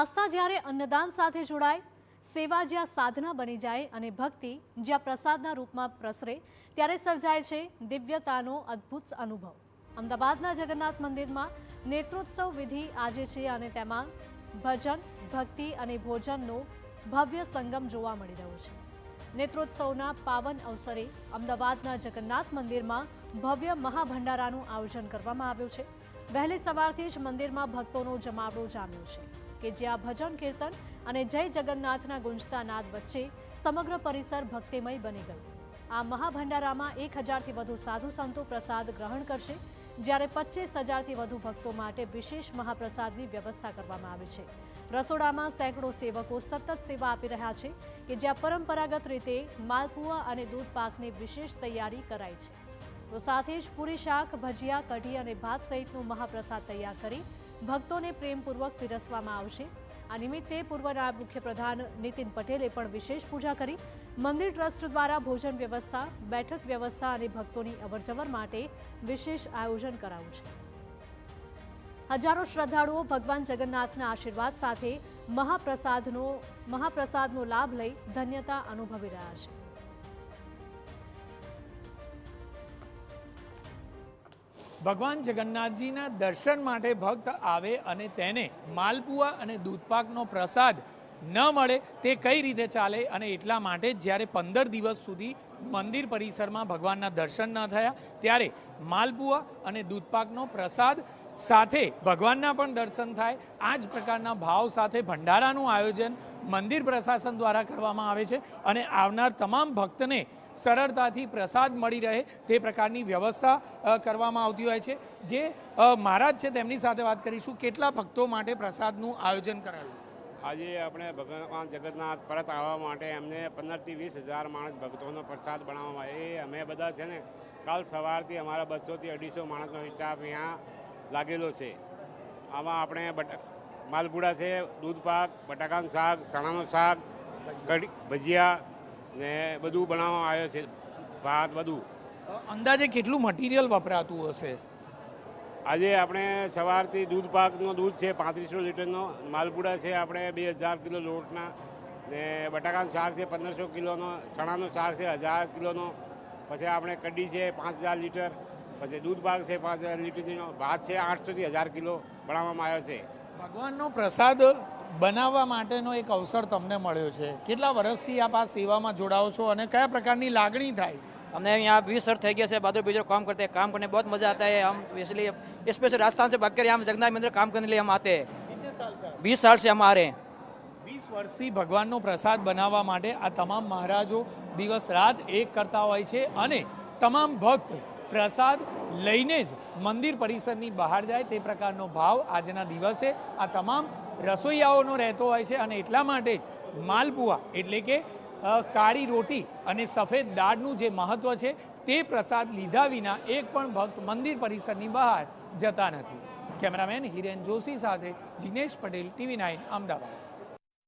આસ્થા જ્યારે અન્નદાન સાથે જોડાય, સેવા જ્યાં સાધના બની જાય અને ભક્તિ જ્યાં પ્રસાદના રૂપમાં પ્રસરે, ત્યારે સર્જાય છે દિવ્યતાનો અદ્ભુત અનુભવ. અમદાવાદના જગન્નાથ મંદિરમાં નેત્રોત્સવ વિધિ આજે છે અને તેમાં ભજન, ભક્તિ અને ભોજનનો ભવ્ય સંગમ જોવા મળી રહ્યો છે. નેત્રોત્સવના પાવન અવસરે અમદાવાદના જગન્નાથ મંદિરમાં ભવ્ય મહાભંડારાનું આયોજન કરવામાં આવ્યું છે. વહેલી સવારથી જ મંદિરમાં ભક્તોનો જમાવડો જામ્યો છે કે જ્યાં ભજન, કીર્તન અને જય જગન્નાથના ગુંજતા નાદ વચ્ચે સમગ્ર પરિસર ભક્તિમય બની ગયું. આ મહાભંડારામાં 1000થી વધુ સાધુ સંતો પ્રસાદ ગ્રહણ કરશે, જ્યારે 25000થી વધુ ભક્તો માટે વિશેષ મહાપ્રસાદની વ્યવસ્થા કરવામાં આવી છે. રસોડામાં સેંકડો સેવકો સતત સેવા આપી રહ્યા છે કે જ્યાં પરંપરાગત રીતે માલપુઆ અને દૂધ પાકની વિશેષ તૈયારી કરાઈ છે. તો સાથે જ પૂરી, શાક, ભજીયા, કઢી અને ભાત સહિતનો મહાપ્રસાદ તૈયાર કરી ભક્તોને પ્રેમપૂર્વક પીરસવામાં આવશે. આ નિમિત્તે પૂર્વ નાયબ મુખ્યપ્રધાન નીતિન પટેલે પણ વિશેષ પૂજા કરી. મંદિર ટ્રસ્ટ દ્વારા ભોજન વ્યવસ્થા, બેઠક વ્યવસ્થા અને ભક્તોની અવરજવર માટે વિશેષ આયોજન કરાયું છે. હજારો શ્રદ્ધાળુઓ ભગવાન જગન્નાથના આશીર્વાદ સાથે મહાપ્રસાદનો લાભ લઈ ધન્યતા અનુભવી રહ્યા છે. ભગવાન જગન્નાથજીના દર્શન માટે ભક્ત આવે અને તેને માલપુઆ અને દૂધપાકનો પ્રસાદ ન મળે તે કઈ રીતે ચાલે, અને એટલા માટે જ્યારે 15 દિવસ સુધી મંદિર પરિસરમાં ભગવાનના દર્શન ન થયા, ત્યારે માલપુઆ અને દૂધપાકનો પ્રસાદ સાથે ભગવાનના પણ દર્શન થાય, આ જ પ્રકારના ભાવ સાથે ભંડારાનું આયોજન મંદિર પ્રશાસન દ્વારા કરવામાં આવે છે અને આવનાર તમામ ભક્તને સરળતાથી પ્રસાદ મળી રહે તે પ્રકારની વ્યવસ્થા કરવામાં આવતી હોય છે. જે મહારાજ છે તેમની સાથે વાત કરીશું. કેટલા ભક્તો માટે પ્રસાદનું આયોજન કરાયું? આજે આપણે ભગવાન જગન્નાથ પરત આવવા માટે એમને 15થી 20,000 માણસ ભક્તોનો પ્રસાદ બનાવવામાં એ અમે બધા છે ને કાલ સવારથી અમારા 200થી 250 માણસનો સ્ટાફ અહીંયા લાગેલો છે. આમાં આપણે માલપુડા છે, દૂધપાક, બટાકાનું શાક, ચણાનું શાક, કઢી, ભજીયા ને બધું બનાવવામાં આવ્યો છે, ભાત બધું. અંદાજે કેટલું મટીરિયલ વપરાતું હશે? આજે આપણે સવારથી દૂધપાકનો દૂધ છે 3500 લીટરનો, માલપુડા છે આપણે 2000 કિલો લોટના, ને બટાકાનું શાક છે 1500 કિલોનો, ચણાનું શાક છે 1000 કિલોનો, પછી આપણે કઢી છે 5000 લીટર, પછી દૂધપાક છે 5000 લીટરનો, ભાત છે 800થી 1000 કિલો બનાવવામાં આવ્યો છે. ભગવાનનો પ્રસાદ બનાવવા માટેનો એક અવસર તમને મળ્યો છે. કેટલા વર્ષથી આપ આ સેવામાં જોડાઓ છો અને કયા પ્રકારની લાગણી થાય? हमने यहाँ 20 वर्ष थे से बहादुर बीजों काम करते हैं. काम करने बहुत मजा आता है. हम इसलिए स्पेशल राजस्थान से भागकर यहाँ जगन्नाथ मंदिर काम करने के लिए हम आते हैं. 20 साल से हम आ रहे हैं. 20 વર્ષથી ભગવાનનો પ્રસાદ બનાવવા માટે આ તમામ મહારાજો દિવસ રાત એક કરતા હોય છે અને તમામ ભક્ત પ્રસાદ લઈને જ મંદિર પરિસરની બહાર જાય તે પ્રકારનો ભાવ આજના દિવસે આ તમામ રસોઈયાઓનો રહેતો હોય છે. અને એટલા માટે માલપુઆ એટલે કે કાળી રોટી અને સફેદ દાળનું જે મહત્વ છે તે પ્રસાદ લીધા વિના એક પણ ભક્ત મંદિર પરિસરની બહાર જતા નથી. કેમેરામેન હિરેન જોશી સાથે જીનેશ પટેલ, TV9 અમદાવાદ.